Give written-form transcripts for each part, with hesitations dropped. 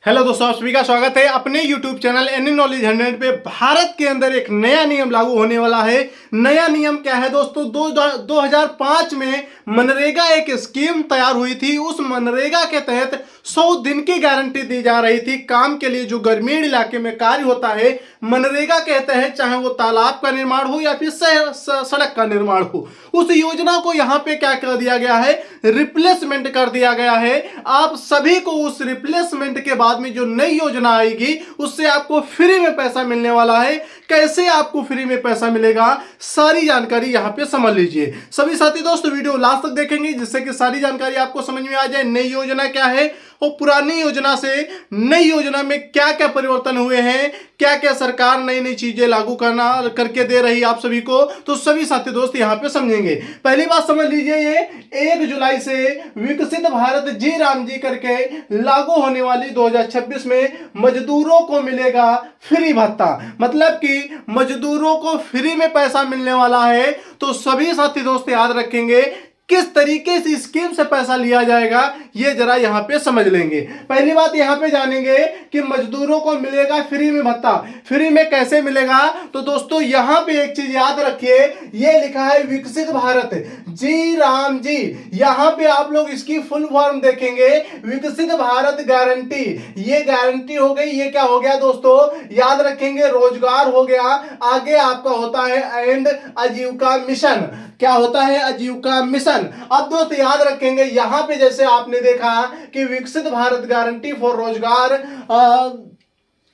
Hello दोस्तों, आप सभी का स्वागत है अपने YouTube चैनल एनी नॉलेज 100 पे। भारत के अंदर एक नया नियम लागू होने वाला है। नया नियम क्या है दोस्तों? 2005 में मनरेगा एक स्कीम तैयार हुई थी। उस मनरेगा के तहत 100 दिन की गारंटी दी जा रही थी काम के लिए। जो ग्रामीण इलाके में कार्य होता है मनरेगा के तहत, चाहे वो तालाब का निर्माण हो या फिर सड़क का निर्माण हो, उस योजना को यहाँ पे क्या कर दिया गया है? रिप्लेसमेंट कर दिया गया है। आप सभी को उस रिप्लेसमेंट के बाद में जो नई योजना आएगी उससे आपको फ्री में पैसा मिलने वाला है। कैसे आपको फ्री में पैसा मिलेगा, सारी जानकारी यहां पे समझ लीजिए। सभी साथी दोस्त वीडियो लास्ट तक देखेंगे जिससे कि सारी जानकारी आपको समझ में आ जाए। नई योजना क्या है और पुरानी योजना से नई योजना में क्या क्या परिवर्तन हुए हैं, क्या क्या सरकार नई नई चीजें लागू करके दे रही है आप सभी को, तो सभी साथी दोस्त यहां पे समझेंगे। पहली बात समझ लीजिए, ये 1 जुलाई से विकसित भारत जी राम जी करके लागू होने वाली 2026 में मजदूरों को मिलेगा फ्री भत्ता। मतलब कि मजदूरों को फ्री में पैसा मिलने वाला है। तो सभी साथी दोस्त याद रखेंगे किस तरीके से स्कीम से पैसा लिया जाएगा, ये जरा यहां पे समझ लेंगे। पहली बात यहां पे जानेंगे कि मजदूरों को मिलेगा फ्री में भत्ता। फ्री में कैसे मिलेगा? तो दोस्तों यहां पे एक चीज याद रखिए, ये लिखा है विकसित भारत जी राम जी। यहां पे आप लोग इसकी फुल फॉर्म देखेंगे, विकसित भारत गारंटी। ये गारंटी हो गई। ये क्या हो गया दोस्तों? याद रखेंगे, रोजगार हो गया। आगे आपका होता है एंड आजीविका मिशन। क्या होता है? आजीविका मिशन। अब दोस्त याद रखेंगे, यहां पे जैसे आपने देखा कि विकसित भारत गारंटी फॉर रोजगार,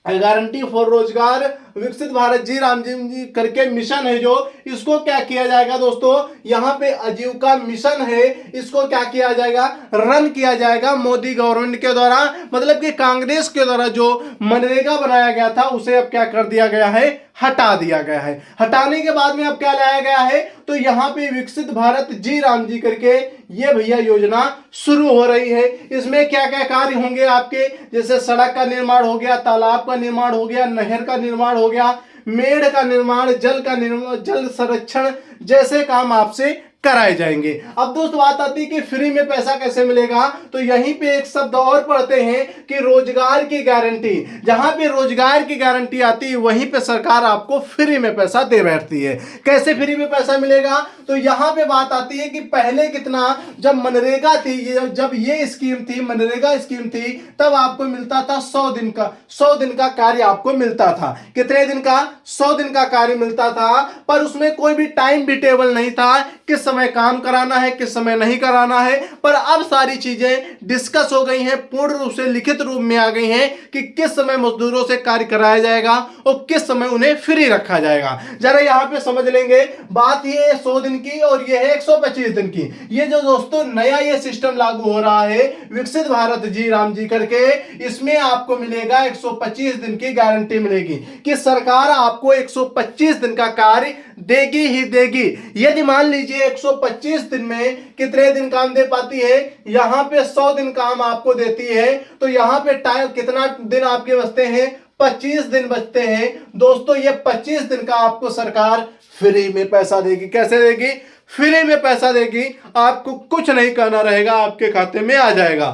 गारंटी फॉर रोजगार विकसित भारत जी राम जी करके मिशन है, जो इसको क्या किया जाएगा दोस्तों? यहां पे आजीविका मिशन है, इसको क्या किया जाएगा? रन किया जाएगा मोदी गवर्नमेंट के द्वारा। मतलब कि कांग्रेस के द्वारा जो मनरेगा बनाया गया था उसे अब क्या कर दिया गया है? हटा दिया गया है। हटाने के बाद में अब क्या लाया गया है? तो यहां पे विकसित भारत जी राम जी करके ये भैया योजना शुरू हो रही है। इसमें क्या क्या कार्य होंगे आपके? जैसे सड़क का निर्माण हो गया, तालाब का निर्माण हो गया, नहर का निर्माण हो गया, मेड़ का निर्माण, जल का निर्माण, जल संरक्षण जैसे काम आपसे कराए जाएंगे। अब दोस्त बात आती है कि फ्री में पैसा कैसे मिलेगा? तो यहीं पे एक शब्द और पढ़ते हैं कि रोजगार की गारंटी। जहां पे रोजगार की गारंटी आती है वहीं पे सरकार आपको फ्री में पैसा दे बैठती है। कैसे फ्री में पैसा मिलेगा? तो यहां पे बात आती है कि पहले कितना, जब मनरेगा थी, जब ये स्कीम थी, मनरेगा स्कीम थी, तब आपको मिलता था 100 दिन का। 100 दिन का कार्य आपको मिलता था। कितने दिन का? 100 दिन का कार्य मिलता था। पर उसमें कोई भी टाइम भी टेबल नहीं था, किस समय काम कराना है, किस समय नहीं कराना है। पर अब सारी चीजें डिस्कस हो गई हैं, पूर्ण रूप से लिखित रूप में आ गई हैं कि किस समय मजदूरों से कार्य कराया जाएगा और किस समय उन्हें फ्री रखा जाएगा। जरा यहां पे समझ लेंगे। बात ये है 100 दिन की और ये है 125 दिन की। ये जो दोस्तों नया ये सिस्टम लागू हो रहा है विकसित भारत जी राम जी करके, इसमें आपको मिलेगा 125 दिन की गारंटी मिलेगी कि सरकार आपको 125 दिन का कार्य देगी ही देगी। यदि मान लीजिए 125 दिन में कितने दिन काम दे पाती है? यहां पे 100 दिन काम आपको देती है, तो यहां पे टाइम कितना दिन आपके बचते हैं? 25 दिन बचते हैं। दोस्तों ये 25 दिन का आपको सरकार फ्री में पैसा देगी। कैसे देगी? फ्री में पैसा देगी। आपको कुछ नहीं करना रहेगा, आपके खाते में आ जाएगा।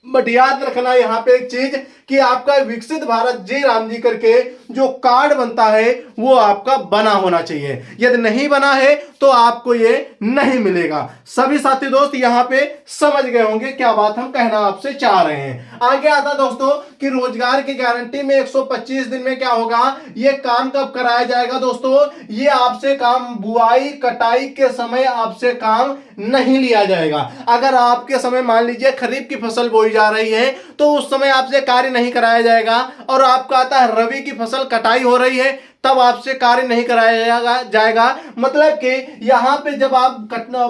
बट याद रखना यहां पे एक चीज कि आपका विकसित भारत जी राम जी करके जो कार्ड बनता है वो आपका बना होना चाहिए। यदि नहीं बना है तो आपको ये नहीं मिलेगा। सभी साथी दोस्त यहां पे समझ गए होंगे क्या बात हम कहना आपसे चाह रहे हैं। आगे आता दोस्तों कि रोजगार की गारंटी में 125 दिन में क्या होगा? ये काम कब कराया जाएगा दोस्तों? ये आपसे काम बुआई कटाई के समय आपसे काम नहीं लिया जाएगा। अगर आपके समय मान लीजिए खरीफ की फसल बोई जा रही है तो उस समय आपसे कार्य नहीं कराया जाएगा। और आपका आता है रबी की फसल कटाई हो रही है, तब आपसे कार्य नहीं कराया जाएगा। मतलब कि यहां पे जब आप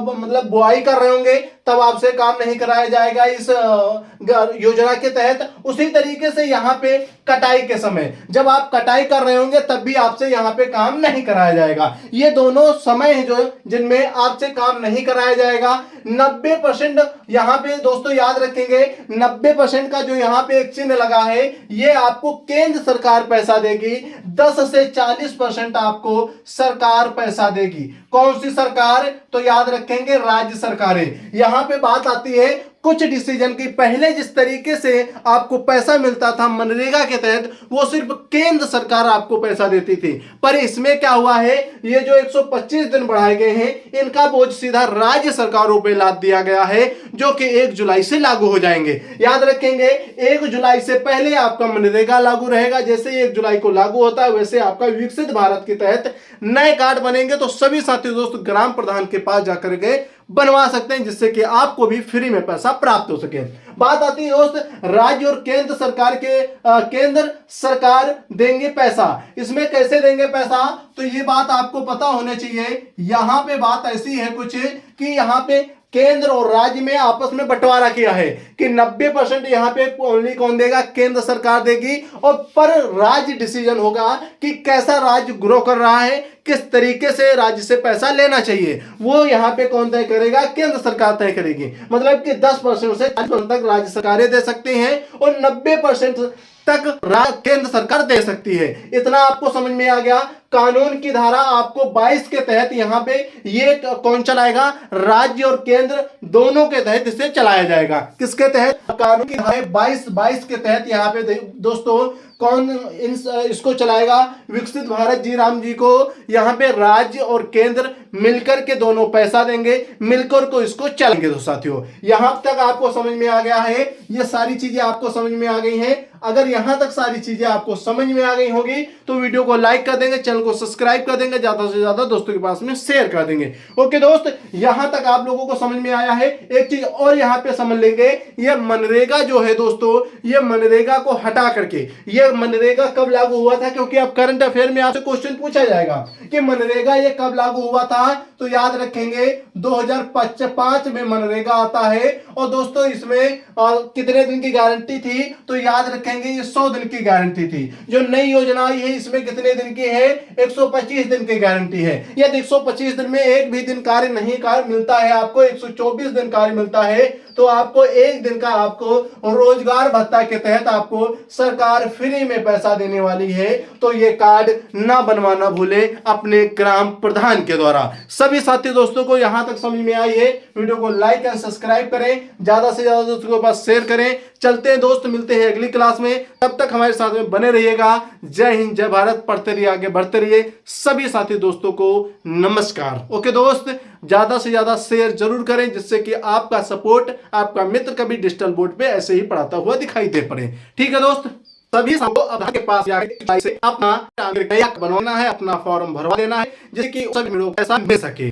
मतलब बुआई कर रहे होंगे तब आपसे काम नहीं कराया जाएगा इस योजना के तहत। उसी तरीके से यहां पे कटाई के समय जब आप कटाई कर रहे होंगे तब भी आपसे यहां पे काम नहीं कराया जाएगा। ये दोनों समय है जो जिनमें आपसे काम नहीं कराया जाएगा। 90% यहां पे दोस्तों याद रखेंगे, 90% का जो यहां पे एक चिन्ह लगा है ये आपको केंद्र सरकार पैसा देगी। 10 से 40% आपको सरकार पैसा देगी। कौन सी सरकार? तो याद रखेंगे राज्य सरकारें। यहां पे बात आती है कुछ डिसीजन की पहले जिस तरीके से आपको पैसा मिलता था मनरेगा के तहत, वो सिर्फ केंद्र सरकार आपको पैसा देती थी। पर इसमें क्या हुआ है, ये जो 125 दिन बढ़ाए गए हैं इनका बोझ सीधा राज्य सरकारों पे लाद दिया गया है, जो कि 1 जुलाई से लागू हो जाएंगे। याद रखेंगे 1 जुलाई से पहले आपका मनरेगा लागू रहेगा। जैसे 1 जुलाई को लागू होता है वैसे आपका विकसित भारत के तहत नए कार्ड बनेंगे। तो सभी साथी दोस्त ग्राम प्रधान के पास जाकर के बनवा सकते हैं, जिससे कि आपको भी फ्री में पैसा प्राप्त हो सके। बात आती है दोस्त राज्य और केंद्र सरकार के, केंद्र सरकार देंगे पैसा। इसमें कैसे देंगे पैसा, तो ये बात आपको पता होना चाहिए। यहां पे बात ऐसी है कुछ कि यहां पे केंद्र और राज्य में आपस में बंटवारा किया है कि 90% यहां पे ओनली कौन देगा, केंद्र सरकार देगी। और पर राज्य डिसीजन होगा कि कैसा राज्य ग्रो कर रहा है, किस तरीके से राज्य से पैसा लेना चाहिए, वो यहां पे कौन तय करेगा, केंद्र सरकार तय करेगी। मतलब कि 10% से 5% तक राज्य सरकारें दे सकती हैं और 90% तक केंद्र सरकार दे सकती है। इतना आपको समझ में आ गया। कानून की धारा आपको 22 के तहत यहाँ पे ये कौन चलाएगा, राज्य और केंद्र दोनों के तहत इसे चलाया जाएगा। किसके तहत, कानून की धारा 22 के तहत यहाँ पे दोस्तों कौन इसको चलाएगा, विकसित भारत जी राम जी को यहाँ पे राज्य और केंद्र मिलकर के दोनों पैसा देंगे, मिलकर को इसको चलाएंगे। तो साथियों यहां तक आपको समझ में आ गया है, ये सारी चीजें आपको समझ में आ गई हैं। अगर यहां तक सारी चीजें आपको समझ में आ गई होगी तो वीडियो को लाइक कर देंगे, चैनल को सब्सक्राइब कर देंगे, ज्यादा से ज्यादा दोस्तों के पास में शेयर कर देंगे। ओके दोस्त, यहां तक आप लोगों को समझ में आया है। एक चीज और यहां पे समझ लेंगे, ये मनरेगा जो है दोस्तों, ये मनरेगा को हटा करके, ये मनरेगा कब लागू हुआ था, क्योंकि अब करंट अफेयर में आपसे क्वेश्चन पूछा जाएगा कि मनरेगा ये कब लागू हुआ था, तो याद रखेंगे 2005 में मनरेगा आता है। और दोस्तों इसमें कितने दिन की गारंटी थी, तो याद रखेंगे ये 100 दिन की गारंटी थी। जो नई योजना आई है इसमें कितने दिन की है, 125 दिन की गारंटी है। यदि 125 दिन में एक भी दिन कार्य नहीं कार्य मिलता है, आपको 124 दिन कार्य मिलता है, तो आपको एक दिन का आपको रोजगार भत्ता के तहत आपको सरकार फ्री में पैसा देने वाली है। तो ये कार्ड ना बनवाना भूले अपने ग्राम प्रधान के द्वारा। सभी साथी दोस्तों को यहां तक समझ में आई है, वीडियो को लाइक एंड सब्सक्राइब करें, ज्यादा से ज्यादा दोस्तों के पास शेयर करें। चलते हैं दोस्त, मिलते हैं अगली क्लास में, तब तक हमारे साथ में बने रहिएगा। जय हिंद, जय भारत, पढ़ते रहिए, आगे बढ़ते रहिए। सभी साथी दोस्तों को नमस्कार। ओके दोस्त, ज्यादा से ज्यादा शेयर जरूर करें, जिससे कि आपका सपोर्ट आपका मित्र कभी डिजिटल बोर्ड पे ऐसे ही पढ़ाता हुआ दिखाई दे पड़े। ठीक है दोस्त, सभी सबको आपके पास से अपना बनवाना है, अपना फॉर्म भरवा देना है, जिससे कि सभी लोग पैसा मिल सके।